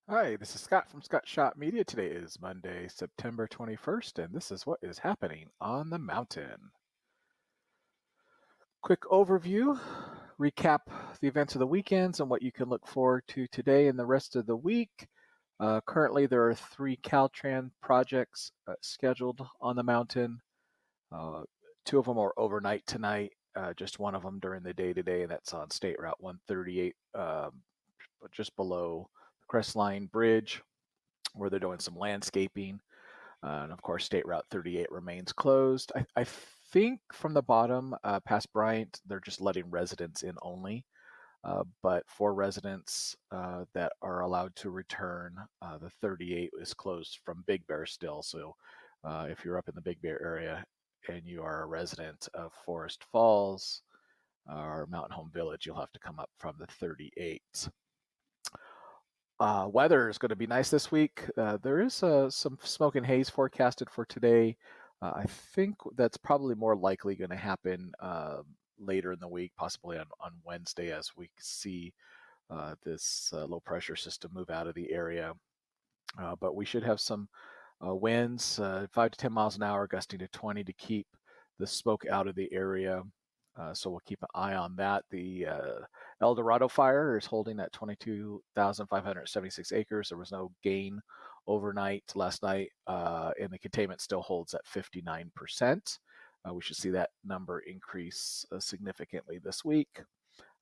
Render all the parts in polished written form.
Hi, this is Scott from Scott Shop Media. Today is Monday, September 21st, and this is what is happening on the mountain. Quick overview, recap the events of the weekends and what you can look forward to today and the rest of the week. Currently, there are three Caltrans projects scheduled on the mountain. Uh, Two of them are overnight tonight, just one of them during the day today, and that's on State Route 138, just below the Crestline Bridge, where they're doing some landscaping. And of course, State Route 38 remains closed. I think from the bottom past Bryant, they're just letting residents in only. But for residents that are allowed to return, the 38 is closed from Big Bear still. So if you're up in the Big Bear area and you are a resident of Forest Falls or Mountain Home Village, you'll have to come up from the 38. Weather is going to be nice this week. There is some smoke and haze forecasted for today. I think that's probably more likely going to happen later in the week, possibly on Wednesday, as we see this low pressure system move out of the area. But we should have some winds, 5 to 10 miles an hour, gusting to 20 to keep the smoke out of the area. So we'll keep an eye on that. The Eldorado Fire is holding at 22,576 acres. There was no gain overnight last night, and the containment still holds at 59%. We should see that number increase significantly this week,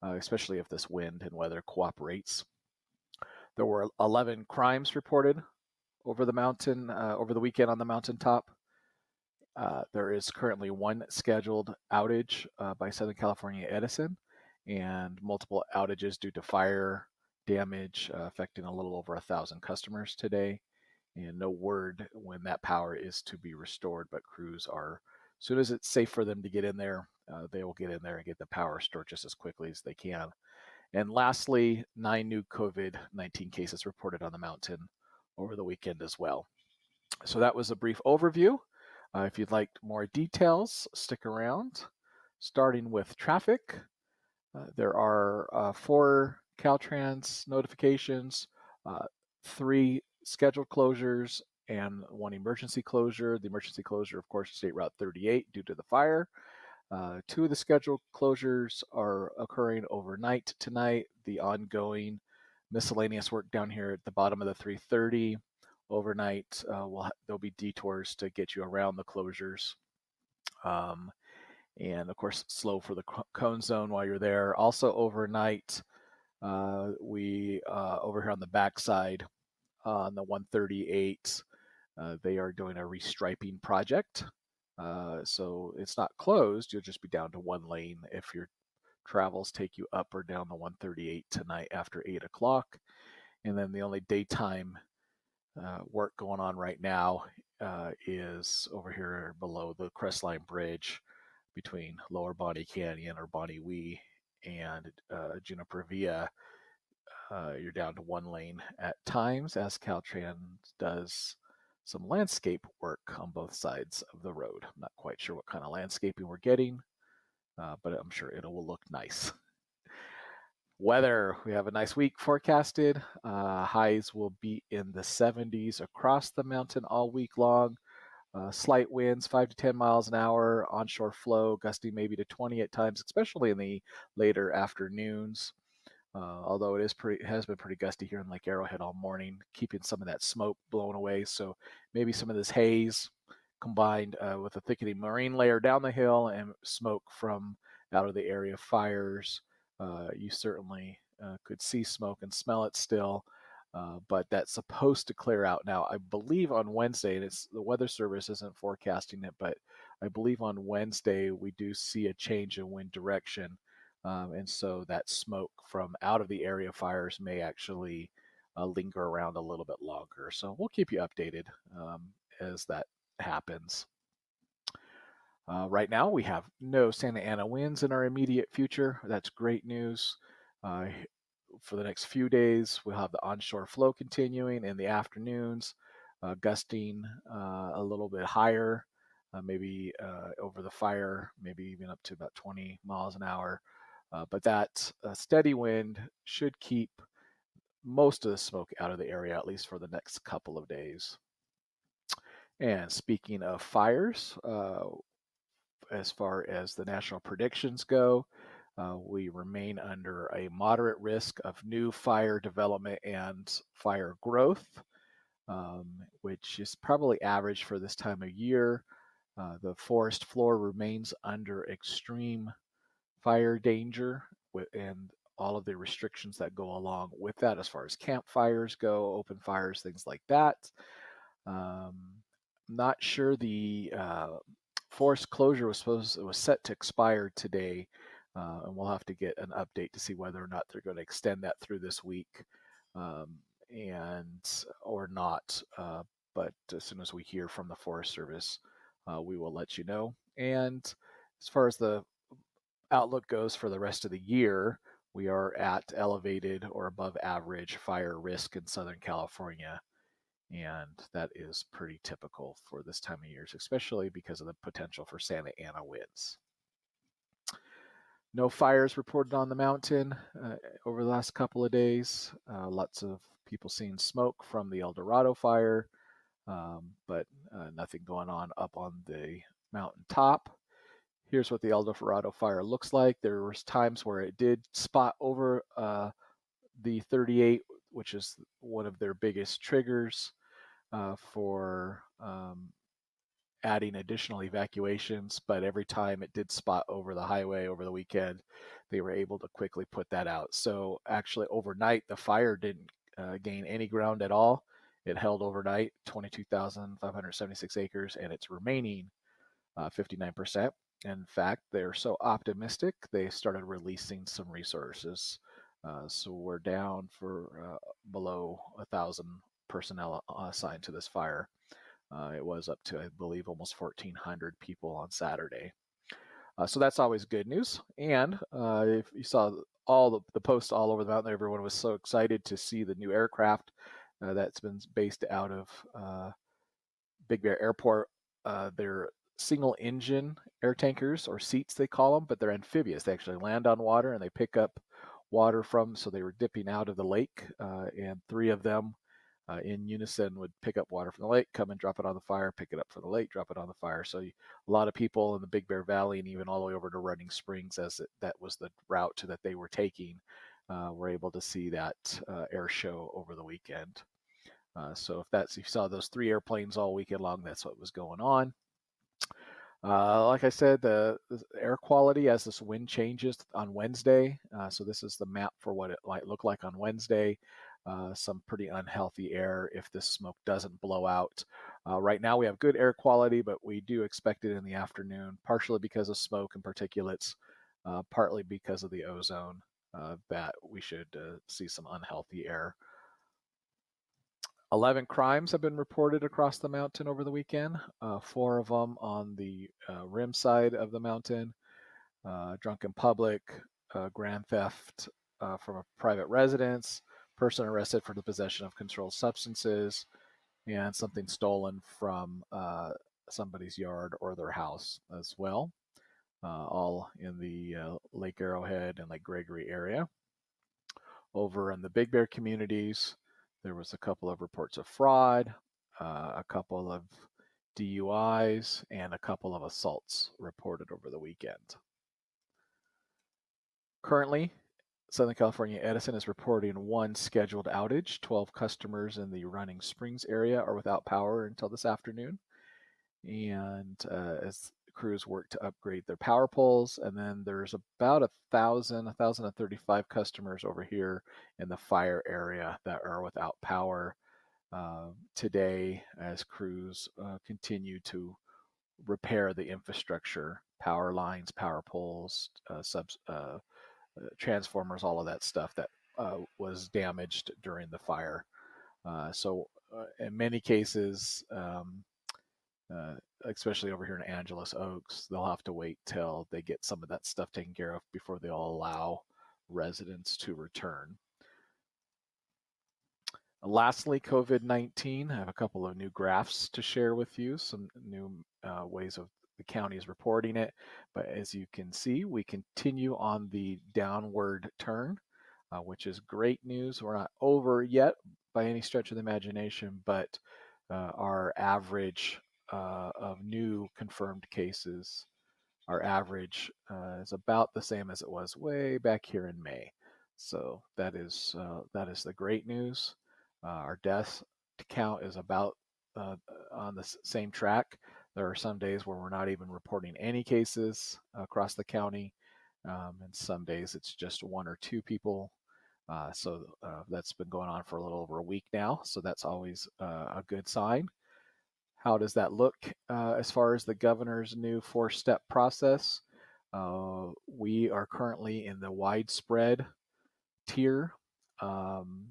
especially if this wind and weather cooperates. There were 11 crimes reported over the mountain over the weekend on the mountaintop. There is currently one scheduled outage by Southern California Edison, and multiple outages due to fire damage affecting a little over 1,000 customers today. And no word when that power is to be restored, but crews are, as soon as it's safe for them to get in there, they will get in there and get the power restored just as quickly as they can. And lastly, 9 new COVID-19 cases reported on the mountain over the weekend as well. So that was a brief overview. If you'd like more details, stick around. Starting with traffic, there are 4 Caltrans notifications, 3 scheduled closures, and 1 emergency closure. The emergency closure, of course, is State Route 38 due to the fire. 2 of the scheduled closures are occurring overnight tonight. The ongoing miscellaneous work down here at the bottom of the 330 overnight. There'll be detours to get you around the closures. And of course, slow for the cone zone while you're there. Also overnight, we over here on the backside on the 138, they are doing a restriping project. So it's not closed. You'll just be down to 1 lane if your travels take you up or down the 138 tonight after 8 o'clock. And then the only daytime work going on right now is over here below the Crestline Bridge between Lower Bonnie Canyon or Bonnie Wee and Juniper Via. You're down to 1 lane at times as Caltrans does some landscape work on both sides of the road. I'm not quite sure what kind of landscaping we're getting, but I'm sure it will look nice. Weather, we have a nice week forecasted. Highs will be in the 70s across the mountain all week long. Slight winds, 5 to 10 miles an hour, onshore flow, gusting maybe to 20 at times, especially in the later afternoons. Although it has been pretty gusty here in Lake Arrowhead all morning, keeping some of that smoke blown away. So maybe some of this haze combined with a thickening marine layer down the hill and smoke from out of the area fires. You certainly could see smoke and smell it still, but that's supposed to clear out now. I believe on Wednesday, and it's the Weather Service isn't forecasting it, but I believe on Wednesday we do see a change in wind direction. And so that smoke from out of the area fires may actually linger around a little bit longer. So we'll keep you updated as that happens. Right now, we have no Santa Ana winds in our immediate future. That's great news. For the next few days, we'll have the onshore flow continuing in the afternoons, gusting a little bit higher, maybe over the fire, maybe even up to about 20 miles an hour. But that steady wind should keep most of the smoke out of the area, at least for the next couple of days. And speaking of fires, as far as the national predictions go, we remain under a moderate risk of new fire development and fire growth, which is probably average for this time of year. The forest floor remains under extreme fire danger, and all of the restrictions that go along with that, as far as campfires go, open fires, things like that. Not sure the forest closure was set to expire today, and we'll have to get an update to see whether or not they're going to extend that through this week, and or not. But as soon as we hear from the Forest Service, we will let you know. And as far as the outlook goes for the rest of the year, we are at elevated or above average fire risk in Southern California. And that is pretty typical for this time of year, especially because of the potential for Santa Ana winds. No fires reported on the mountain over the last couple of days. Lots of people seeing smoke from the Eldorado Fire, but nothing going on up on the mountain top. Here's what the Eldorado Fire looks like. There was times where it did spot over the 38, which is one of their biggest triggers for adding additional evacuations, but every time it did spot over the highway over the weekend, they were able to quickly put that out. So actually overnight, the fire didn't gain any ground at all. It held overnight 22,576 acres, and it's remaining 59%. In fact, they're so optimistic, they started releasing some resources. So we're down for below 1,000 personnel assigned to this fire. It was up to, I believe, almost 1,400 people on Saturday. So that's always good news. And if you saw all the posts all over the mountain, everyone was so excited to see the new aircraft that's been based out of Big Bear Airport. They're single engine air tankers, or seats they call them, but they're amphibious. They actually land on water and they pick up water from, so they were dipping out of the lake, and three of them in unison would pick up water from the lake, come and drop it on the fire, pick it up from the lake, drop it on the fire. So a lot of people in the Big Bear Valley and even all the way over to Running Springs, that was the route that they were taking, were able to see that air show over the weekend. So if you saw those three airplanes all weekend long, that's what was going on. Like I said, the air quality as this wind changes on Wednesday. So this is the map for what it might look like on Wednesday. Some pretty unhealthy air if this smoke doesn't blow out. Right now we have good air quality, but we do expect it in the afternoon, partially because of smoke and particulates, partly because of the ozone, that we should see some unhealthy air. 11 crimes have been reported across the mountain over the weekend, 4 of them on the rim side of the mountain, drunk in public, grand theft from a private residence, person arrested for the possession of controlled substances, and something stolen from somebody's yard or their house as well, all in the Lake Arrowhead and Lake Gregory area. Over in the Big Bear communities, there was a couple of reports of fraud, a couple of DUIs, and a couple of assaults reported over the weekend. Currently, Southern California Edison is reporting one scheduled outage. 12 customers in the Running Springs area are without power until this afternoon. And as crews work to upgrade their power poles, and then there's about 1,035 customers over here in the fire area that are without power today, as crews continue to repair the infrastructure, power lines, power poles, transformers, all of that stuff that was damaged during the fire. So in many cases, especially over here in Angeles Oaks, they'll have to wait till they get some of that stuff taken care of before they'll allow residents to return. Lastly, COVID-19. I have a couple of new graphs to share with you, some new ways of the counties reporting it. But as you can see, we continue on the downward turn. which is great news. We're not over yet by any stretch of the imagination, but our average of new confirmed cases, our average is about the same as it was way back here in May. So that is the great news. Our death count is about on the same track. There are some days where we're not even reporting any cases across the county, and some days it's just one or two people. So that's been going on for a little over a week now. So that's always a good sign. How does that look as far as the governor's new 4-step process? We are currently in the widespread tier, um,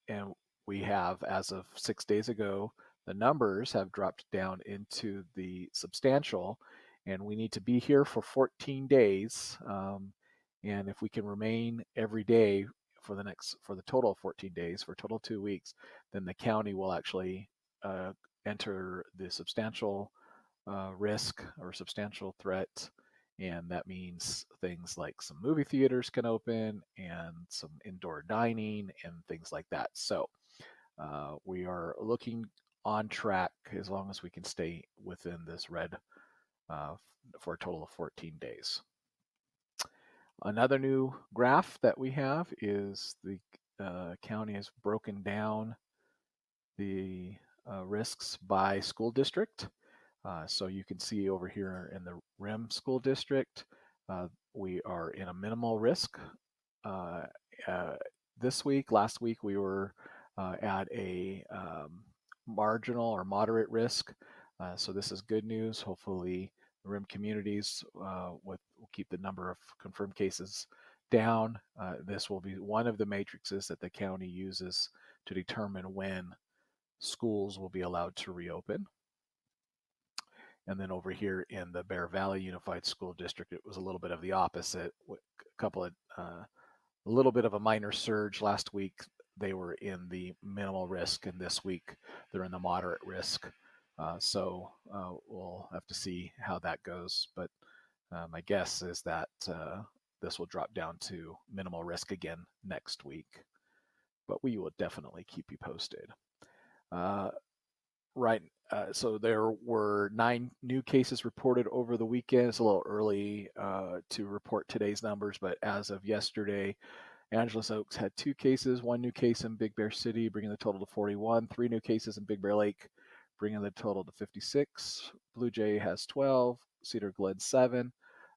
and we have, as of 6 days ago, the numbers have dropped down into the substantial, and we need to be here for 14 days. And if we can remain every day for the total of 14 days, for a total of 2 weeks, then the county will actually enter the substantial risk or substantial threat. And that means things like some movie theaters can open and some indoor dining and things like that. So we are looking on track as long as we can stay within this red for a total of 14 days. Another new graph that we have is the county has broken down the risks by school district. So you can see over here in the RIM school district, we are in a minimal risk. This week, last week, we were at a marginal or moderate risk. So this is good news. Hopefully, the RIM communities will keep the number of confirmed cases down. This will be one of the matrices that the county uses to determine when schools will be allowed to reopen. And then over here in the Bear Valley Unified School District, it was a little bit of the opposite. A little bit of a minor surge last week. They were in the minimal risk, and this week they're in the moderate risk. So we'll have to see how that goes. But my guess is that this will drop down to minimal risk again next week. But we will definitely keep you posted. Right. So there were 9 new cases reported over the weekend. It's a little early to report today's numbers, but as of yesterday, Angeles Oaks had 2 cases, 1 new case in Big Bear City, bringing the total to 41, 3 new cases in Big Bear Lake, bringing the total to 56. Blue Jay has 12, Cedar Glen 7,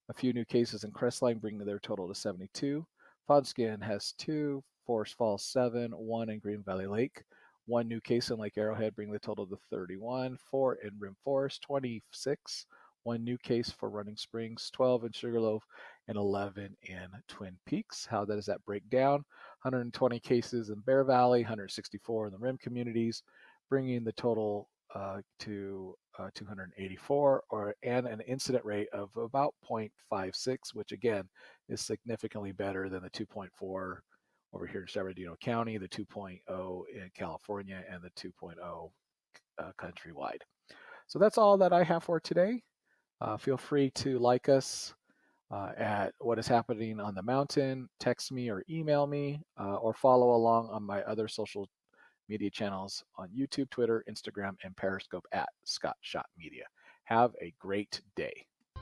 a few new cases in Crestline, bringing their total to 72. Fawnskin has 2, Forest Falls 7, 1 in Green Valley Lake. 1 new case in Lake Arrowhead, bringing the total to 31, 4 in Rim Forest, 26, 1 new case for Running Springs, 12 in Sugarloaf, and 11 in Twin Peaks. How does that break down? 120 cases in Bear Valley, 164 in the Rim communities, bringing the total to 284, and an incident rate of about 0.56, which again is significantly better than the 2.4 over here in San Bernardino County, the 2.0 in California, and the 2.0 countrywide. So that's all that I have for today. Feel free to like us at What is Happening on the Mountain, text me or email me, or follow along on my other social media channels on YouTube, Twitter, Instagram, and Periscope at Scott Shot Media. Have a great day.